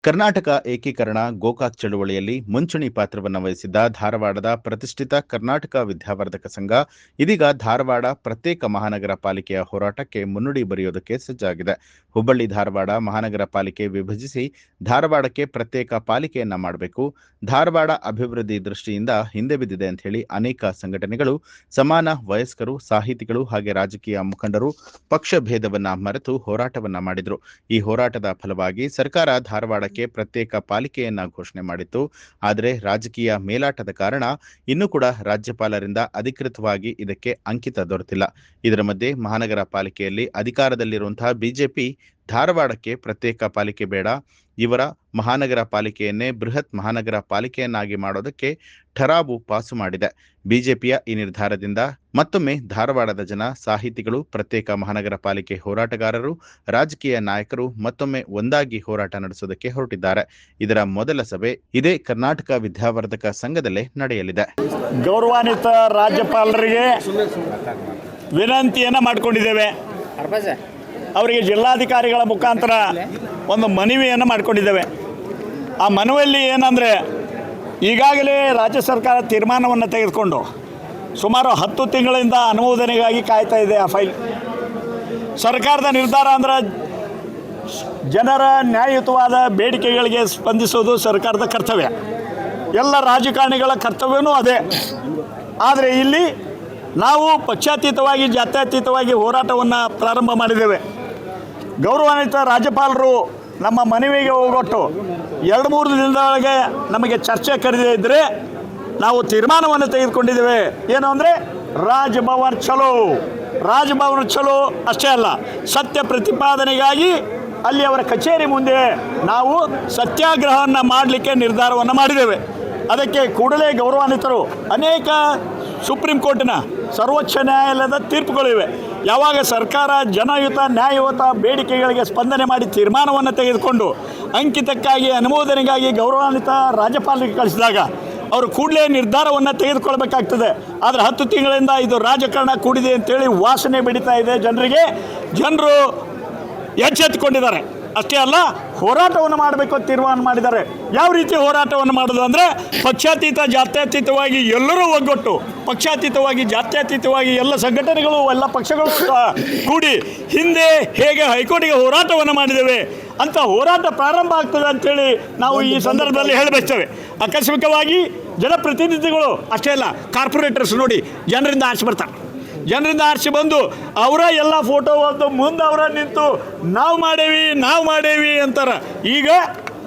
ಕರ್ನಾಟಕ ಏಕೀಕರಣ ಗೋಕಾಕ್ ಚಳುವಳಿಯಲ್ಲಿ ಮುಂಚೂಣಿ ಪಾತ್ರವನ್ನು ವಹಿಸಿದ್ದ ಧಾರವಾಡದ ಪ್ರತಿಷ್ಠಿತ ಕರ್ನಾಟಕ ವಿದ್ಯಾವರ್ಧಕ ಸಂಘ ಇದೀಗ ಧಾರವಾಡ ಪ್ರತ್ಯೇಕ ಮಹಾನಗರ ಪಾಲಿಕೆಯ ಹೋರಾಟಕ್ಕೆ ಮುನ್ನುಡಿ ಬರೆಯೋದಕ್ಕೆ ಸಜ್ಜಾಗಿದೆ. ಹುಬ್ಬಳ್ಳಿ ಧಾರವಾಡ ಮಹಾನಗರ ಪಾಲಿಕೆ ವಿಭಜಿಸಿ ಧಾರವಾಡಕ್ಕೆ ಪ್ರತ್ಯೇಕ ಪಾಲಿಕೆಯನ್ನ ಮಾಡಬೇಕು, ಧಾರವಾಡ ಅಭಿವೃದ್ಧಿ ದೃಷ್ಟಿಯಿಂದ ಹಿಂದೆ ಬಿದ್ದಿದೆ ಅಂತ ಹೇಳಿ ಅನೇಕ ಸಂಘಟನೆಗಳು, ಸಮಾನ ವಯಸ್ಕರು, ಸಾಹಿತಿಗಳು ಹಾಗೆ ರಾಜಕೀಯ ಮುಖಂಡರು ಪಕ್ಷ ಭೇದವನ್ನ ಮರೆತು ಹೋರಾಟವನ್ನ ಮಾಡಿದ್ರು. ಈ ಹೋರಾಟದ ಫಲವಾಗಿ ಸರ್ಕಾರ ಧಾರವಾಡ ಪ್ರತ್ಯೇಕ ಪಾಲಿಕೆಯನ್ನ ಘೋಷಣೆ ಮಾಡಿತ್ತು. ಆದರೆ ರಾಜಕೀಯ ಮೇಲಾಟದ ಕಾರಣ ಇನ್ನೂ ಕೂಡ ರಾಜ್ಯಪಾಲರಿಂದ ಅಧಿಕೃತವಾಗಿ ಇದಕ್ಕೆ ಅಂಕಿತ ದೊರೆತಿಲ್ಲ. ಇದರ ಮಧ್ಯೆ ಮಹಾನಗರ ಪಾಲಿಕೆಯಲ್ಲಿ ಅಧಿಕಾರದಲ್ಲಿರುವಂತಹ ಬಿಜೆಪಿ ಧಾರವಾಡಕ್ಕೆ ಪ್ರತ್ಯೇಕ ಪಾಲಿಕೆ ಬೇಡ, ಇವರ ಮಹಾನಗರ ಪಾಲಿಕೆಯನ್ನೇ ಬೃಹತ್ ಮಹಾನಗರ ಪಾಲಿಕೆಯನ್ನಾಗಿ ಮಾಡೋದಕ್ಕೆ ಠರಾವು ಪಾಸು ಮಾಡಿದೆ. ಬಿಜೆಪಿಯ ಈ ನಿರ್ಧಾರದಿಂದ ಮತ್ತೊಮ್ಮೆ ಧಾರವಾಡದ ಜನ, ಸಾಹಿತಿಗಳು, ಪ್ರತ್ಯೇಕ ಮಹಾನಗರ ಪಾಲಿಕೆ ಹೋರಾಟಗಾರರು, ರಾಜಕೀಯ ನಾಯಕರು ಮತ್ತೊಮ್ಮೆ ಒಂದಾಗಿ ಹೋರಾಟ ನಡೆಸೋದಕ್ಕೆ ಹೊರಟಿದ್ದಾರೆ. ಇದರ ಮೊದಲ ಸಭೆ ಇದೇ ಕರ್ನಾಟಕ ವಿದ್ಯಾವರ್ಧಕ ಸಂಘದಲ್ಲೇ ನಡೆಯಲಿದೆ. ಗೌರವಾನ್ವಿತ ರಾಜ್ಯಪಾಲರಿಗೆ ವಿನಂತಿಯನ್ನು ಮಾಡಿಕೊಂಡಿದ್ದೇವೆ. ಅವರಿಗೆ ಜಿಲ್ಲಾಧಿಕಾರಿಗಳ ಮುಖಾಂತರ ಒಂದು ಮನವಿಯನ್ನು ಮಾಡಿಕೊಂಡಿದ್ದೇವೆ. ಆ ಮನವಿಯಲ್ಲಿ ಏನಂದರೆ, ಈಗಾಗಲೇ ರಾಜ್ಯ ಸರ್ಕಾರ ತೀರ್ಮಾನವನ್ನು ತೆಗೆದುಕೊಂಡು ಸುಮಾರು 10 ತಿಂಗಳಿಂದ ಅನುಮೋದನೆಗಾಗಿ ಕಾಯ್ತಾ ಇದೆ. ಆ ಫೈಲ್ ಸರ್ಕಾರದ ನಿರ್ಧಾರ ಅಂದರೆ ಜನರ ನ್ಯಾಯಯುತವಾದ ಬೇಡಿಕೆಗಳಿಗೆ ಸ್ಪಂದಿಸೋದು ಸರ್ಕಾರದ ಕರ್ತವ್ಯ, ಎಲ್ಲ ರಾಜಕಾರಣಿಗಳ ಕರ್ತವ್ಯವೂ ಅದೇ. ಆದರೆ ಇಲ್ಲಿ ನಾವು ಪಕ್ಷಾತೀತವಾಗಿ, ಜಾತ್ಯತೀತವಾಗಿ ಹೋರಾಟವನ್ನು ಪ್ರಾರಂಭ ಮಾಡಿದ್ದೇವೆ. ಗೌರವಾನ್ವಿತ ರಾಜ್ಯಪಾಲರು ನಮ್ಮ ಮನವಿಗೆ ಹೋಗೊಟ್ಟು 2-3 ದಿನದೊಳಗೆ ನಮಗೆ ಚರ್ಚೆ ಕರೆದೇ ಇದ್ದರೆ ನಾವು ತೀರ್ಮಾನವನ್ನು ತೆಗೆದುಕೊಂಡಿದ್ದೇವೆ. ಏನು ಅಂದರೆ, ರಾಜಭವನ ಚಲೋ ಅಷ್ಟೇ ಅಲ್ಲ, ಸತ್ಯ ಪ್ರತಿಪಾದನೆಗಾಗಿ ಅಲ್ಲಿ ಅವರ ಕಚೇರಿ ಮುಂದೆ ನಾವು ಸತ್ಯಾಗ್ರಹವನ್ನು ಮಾಡಲಿಕ್ಕೆ ನಿರ್ಧಾರವನ್ನು ಮಾಡಿದ್ದೇವೆ. ಅದಕ್ಕೆ ಕೂಡಲೇ ಗೌರವಾನ್ವಿತರು ಅನೇಕ ಸುಪ್ರೀಂ ಕೋರ್ಟಿನ, ಸರ್ವೋಚ್ಚ ನ್ಯಾಯಾಲಯದ ತೀರ್ಪುಗಳಿವೆ. ಯಾವಾಗ ಸರ್ಕಾರ ಜನಯುತ ನ್ಯಾಯಯುತ ಬೇಡಿಕೆಗಳಿಗೆ ಸ್ಪಂದನೆ ಮಾಡಿ ತೀರ್ಮಾನವನ್ನು ತೆಗೆದುಕೊಂಡು ಅಂಕಿತಕ್ಕಾಗಿ, ಅನುಮೋದನೆಗಾಗಿ ಗೌರವಾನ್ವಿತ ರಾಜ್ಯಪಾಲರಿಗೆ ಕಳಿಸಿದಾಗ ಅವರು ಕೂಡಲೇ ನಿರ್ಧಾರವನ್ನು ತೆಗೆದುಕೊಳ್ಬೇಕಾಗ್ತದೆ. ಆದರೆ 10 ತಿಂಗಳಿಂದ ಇದು ರಾಜಕಾರಣ ಕೂಡಿದೆ ಅಂತೇಳಿ ವಾಸನೆ ಬೆಳೀತಾ ಇದೆ ಜನರಿಗೆ. ಜನರು ಎಚ್ಚೆತ್ತುಕೊಂಡಿದ್ದಾರೆ. ಅಷ್ಟೇ ಅಲ್ಲ, ಹೋರಾಟವನ್ನು ಮಾಡಬೇಕು ಅಂತ ತೀರ್ಮಾನ ಮಾಡಿದ್ದಾರೆ. ಯಾವ ರೀತಿ ಹೋರಾಟವನ್ನು ಮಾಡೋದು ಅಂದರೆ, ಪಕ್ಷಾತೀತ ಜಾತ್ಯತೀತವಾಗಿ ಎಲ್ಲರೂ ಒಗ್ಗಟ್ಟು, ಪಕ್ಷಾತೀತವಾಗಿ ಜಾತ್ಯತೀತವಾಗಿ ಎಲ್ಲ ಸಂಘಟನೆಗಳು, ಎಲ್ಲ ಪಕ್ಷಗಳು ಕೂಡಿ ಹಿಂದೆ ಹೇಗೆ ಹೈಕೋರ್ಟಿಗೆ ಹೋರಾಟವನ್ನು ಮಾಡಿದ್ದೇವೆ ಅಂತ ಹೋರಾಟ ಪ್ರಾರಂಭ ಆಗ್ತದೆ ಅಂಥೇಳಿ ನಾವು ಈ ಸಂದರ್ಭದಲ್ಲಿ ಹೇಳಬಯಸ್ತೇವೆ. ಆಕಸ್ಮಿಕವಾಗಿ ಜನಪ್ರತಿನಿಧಿಗಳು ಅಷ್ಟೇ ಅಲ್ಲ, ಕಾರ್ಪೊರೇಟರ್ಸ್ ನೋಡಿ ಜನರಿಂದ ಆಚೆ ಬರ್ತಾರೆ. ಜನರಿಂದ ಆರಿಸಿ ಬಂದು ಅವರ ಎಲ್ಲ ಫೋಟೋ ಒಂದು ಮುಂದೆ ಅವರ ನಿಂತು ನಾವು ಮಾಡೇವಿ ಅಂತಾರೆ. ಈಗ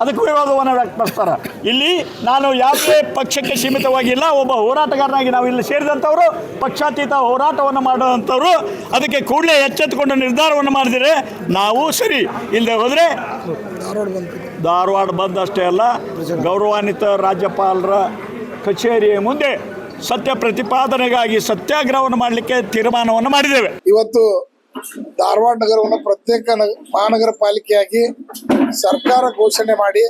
ಅದಕ್ಕೆ ವಿರೋಧವನ್ನು ವ್ಯಕ್ತಪಡಿಸ್ತಾರೆ. ಇಲ್ಲಿ ನಾನು ಯಾವುದೇ ಪಕ್ಷಕ್ಕೆ ಸೀಮಿತವಾಗಿಲ್ಲ, ಒಬ್ಬ ಹೋರಾಟಗಾರನಾಗಿ ನಾವು ಇಲ್ಲಿ ಸೇರಿದಂಥವರು, ಪಕ್ಷಾತೀತ ಹೋರಾಟವನ್ನು ಮಾಡುವಂಥವ್ರು. ಅದಕ್ಕೆ ಕೂಡಲೇ ಎಚ್ಚೆತ್ತುಕೊಂಡು ನಿರ್ಧಾರವನ್ನು ಮಾಡಿದರೆ ನಾವು ಸರಿ, ಇಲ್ಲದೆ ಹೋದರೆ ಧಾರವಾಡ ಬಂದ್ ಅಷ್ಟೇ ಅಲ್ಲ, ಗೌರವಾನ್ವಿತ ರಾಜ್ಯಪಾಲರ ಕಚೇರಿಯ ಮುಂದೆ ಸತ್ಯ ಪ್ರತಿಪಾದನೆಗಾಗಿ ಸತ್ಯಾಗ್ರಹವನ್ನು ಮಾಡಲಿಕ್ಕೆ ತೀರ್ಮಾನವನ್ನು ಮಾಡಿದ್ದೇವೆ. ಇವತ್ತು ಧಾರವಾಡ ನಗರವನ್ನು ಪ್ರತ್ಯೇಕ ಮಹಾನಗರ ಪಾಲಿಕೆಯಾಗಿ ಸರ್ಕಾರ ಘೋಷಣೆ ಮಾಡಿ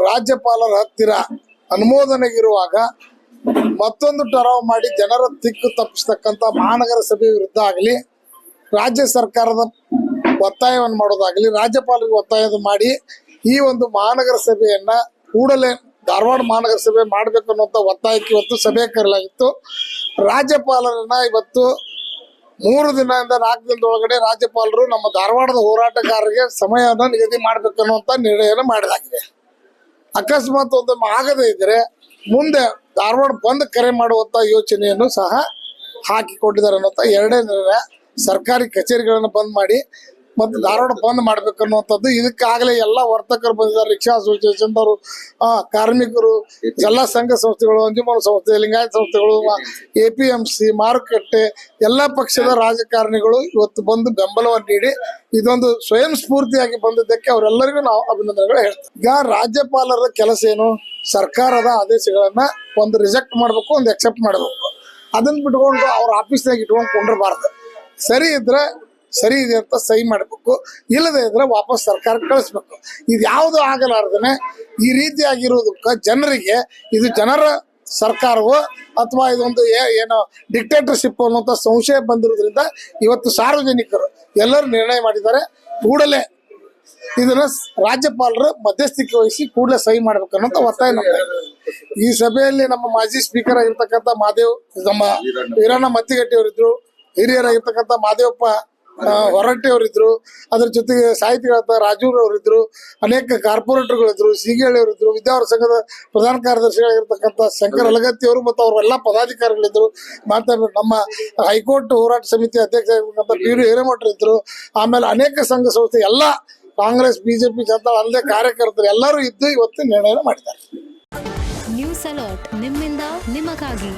ರಾಜ್ಯಪಾಲರ ಹತ್ತಿರ ಅನುಮೋದನೆಗಿರುವಾಗ ಮತ್ತೊಂದು ಠರಾವು ಮಾಡಿ ಜನರ ದಿಕ್ಕು ತಪ್ಪಿಸ್ತಕ್ಕಂಥ ಮಹಾನಗರ ಸಭೆ ವಿರುದ್ಧ ಆಗಲಿ, ರಾಜ್ಯ ಸರ್ಕಾರದ ಒತ್ತಾಯವನ್ನು ಮಾಡೋದಾಗಲಿ, ರಾಜ್ಯಪಾಲರಿಗೆ ಒತ್ತಾಯ ಮಾಡಿ ಈ ಒಂದು ಮಹಾನಗರ ಸಭೆಯನ್ನ ಕೂಡಲೇ ಧಾರವಾಡ ಮಹಾನಗರ ಸಭೆ ಮಾಡಬೇಕು ಅನ್ನುವಂಥ ಒತ್ತಾಯಕ್ಕೆ ಇವತ್ತು ಸಭೆ ಕರೆಯಲಾಗಿತ್ತು. ರಾಜ್ಯಪಾಲರನ್ನ ಇವತ್ತು 3 ದಿನದಿಂದ 4 ದಿನದೊಳಗಡೆ ರಾಜ್ಯಪಾಲರು ನಮ್ಮ ಧಾರವಾಡದ ಹೋರಾಟಗಾರರಿಗೆ ಸಮಯವನ್ನು ನಿಗದಿ ಮಾಡಬೇಕನ್ನುವಂಥ ನಿರ್ಣಯವನ್ನು ಮಾಡಲಾಗಿದೆ. ಅಕಸ್ಮಾತ್ ಒಂದು ಆಗದೇ ಇದ್ರೆ ಮುಂದೆ ಧಾರವಾಡ ಬಂದ್ ಕರೆ ಮಾಡುವಂಥ ಯೋಚನೆಯನ್ನು ಸಹ ಹಾಕಿಕೊಂಡಿದ್ದಾರೆ ಅನ್ನುವಂಥ 2ನೇ ನಿರ್ಣಯ. ಸರ್ಕಾರಿ ಕಚೇರಿಗಳನ್ನು ಬಂದ್ ಮಾಡಿ ಮತ್ತು ಧಾರವಾಡ ಬಂದ್ ಮಾಡ್ಬೇಕನ್ನುವಂಥದ್ದು. ಇದಕ್ಕಾಗಲೇ ಎಲ್ಲ ವರ್ತಕರು ಬಂದಿದ್ದಾರೆ, ರಿಕ್ಷಾ ಅಸೋಸಿಯೇಷನ್ದವರು, ಕಾರ್ಮಿಕರು, ಎಲ್ಲ ಸಂಘ ಸಂಸ್ಥೆಗಳು, ಅಂಜುಮನ ಸಂಸ್ಥೆ, ಲಿಂಗಾಯತ ಸಂಸ್ಥೆಗಳು, APMC, ಮಾರುಕಟ್ಟೆ, ಎಲ್ಲ ಪಕ್ಷದ ರಾಜಕಾರಣಿಗಳು ಇವತ್ತು ಬಂದು ಬೆಂಬಲವನ್ನು ನೀಡಿ ಇದೊಂದು ಸ್ವಯಂ ಸ್ಫೂರ್ತಿಯಾಗಿ ಬಂದಿದ್ದಕ್ಕೆ ಅವರೆಲ್ಲರಿಗೂ ನಾವು ಅಭಿನಂದನೆಗಳು ಹೇಳ್ತೀವಿ. ಈಗ ರಾಜ್ಯಪಾಲರ ಕೆಲಸ ಏನು, ಸರ್ಕಾರದ ಆದೇಶಗಳನ್ನ ಒಂದು ರಿಜೆಕ್ಟ್ ಮಾಡಬೇಕು, ಒಂದು ಎಕ್ಸೆಪ್ಟ್ ಮಾಡಬೇಕು. ಅದನ್ನ ಬಿಟ್ಕೊಂಡು ಅವ್ರ ಆಫೀಸ್ನಾಗ ಇಟ್ಕೊಂಡು ಕೊಂಡಿರಬಾರ್ದು. ಸರಿ ಇದ್ರೆ ಸರಿ ಇದೆ ಅಂತ ಸಹಿ ಮಾಡಬೇಕು, ಇಲ್ಲದೆ ಇದ್ರೆ ವಾಪಸ್ ಸರ್ಕಾರಕ್ಕೆ ಕಳಿಸ್ಬೇಕು. ಇದು ಯಾವುದು ಆಗಲಾರ್ದನೆ ಈ ರೀತಿಯಾಗಿರೋದಕ್ಕೆ ಜನರಿಗೆ ಇದು ಜನರ ಸರ್ಕಾರವೋ ಅಥವಾ ಇದೊಂದು ಏನೋ ಡಿಕ್ಟೇಟರ್ಶಿಪ್ ಅನ್ನುವಂಥ ಸಂಶಯ ಬಂದಿರೋದ್ರಿಂದ ಇವತ್ತು ಸಾರ್ವಜನಿಕರು ಎಲ್ಲರೂ ನಿರ್ಣಯ ಮಾಡಿದ್ದಾರೆ. ಕೂಡಲೇ ಇದನ್ನ ರಾಜ್ಯಪಾಲರು ಮಧ್ಯಸ್ಥಿಕೆ ವಹಿಸಿ ಕೂಡಲೇ ಸಹಿ ಮಾಡ್ಬೇಕನ್ನೋಂಥ ಒತ್ತಾಯ ನಮ್ದು. ಈ ಸಭೆಯಲ್ಲಿ ನಮ್ಮ ಮಾಜಿ ಸ್ಪೀಕರ್ ಆಗಿರ್ತಕ್ಕಂಥ ಮಾದೇವ್, ನಮ್ಮ ವೀರಣ್ಣ ಮತ್ತಿಗಟ್ಟಿ ಅವರಿದ್ರು, ಹಿರಿಯರಾಗಿರ್ತಕ್ಕಂಥ ಮಾದೇವಪ್ಪ ಹೊರಟ್ಟಿ ಅವರಿದ್ರು, ಅದ್ರ ಜೊತೆಗೆ ಸಾಹಿತಿಗಳಾದ ರಾಜೂರ್ ಅವರಿದ್ರು, ಅನೇಕ ಕಾರ್ಪೊರೇಟರ್ಗಳಿದ್ರು, ಸಿಗೇಳಿ ಅವರಿದ್ರು, ವಿದ್ಯಾವರ ಸಂಘದ ಪ್ರಧಾನ ಕಾರ್ಯದರ್ಶಿಗಳಾಗಿರ್ತಕ್ಕಂಥ ಶಂಕರ್ ಅಲಗತ್ತಿ ಅವರು ಮತ್ತು ಅವರೆಲ್ಲ ಪದಾಧಿಕಾರಿಗಳಿದ್ರು. ಮತ್ತೆ ನಮ್ಮ ಹೈಕೋರ್ಟ್ ಹೋರಾಟ ಸಮಿತಿ ಅಧ್ಯಕ್ಷ ಆಗಿರ್ತಕ್ಕಂಥ ಬಿ ಹಿರೇಮಠರು ಇದ್ರು. ಆಮೇಲೆ ಅನೇಕ ಸಂಘ ಸಂಸ್ಥೆ ಎಲ್ಲ ಕಾಂಗ್ರೆಸ್, ಬಿಜೆಪಿ, ಜನತಾ ಅಲ್ಲದೆ ಕಾರ್ಯಕರ್ತರು ಎಲ್ಲರೂ ಇದ್ದು ಇವತ್ತು ನಿರ್ಣಯ ಮಾಡಿದ್ದಾರೆ. ನ್ಯೂಸ್ ಅಲರ್ಟ್ ನಿಮ್ಮಿಂದ ನಿಮಗಾಗಿ.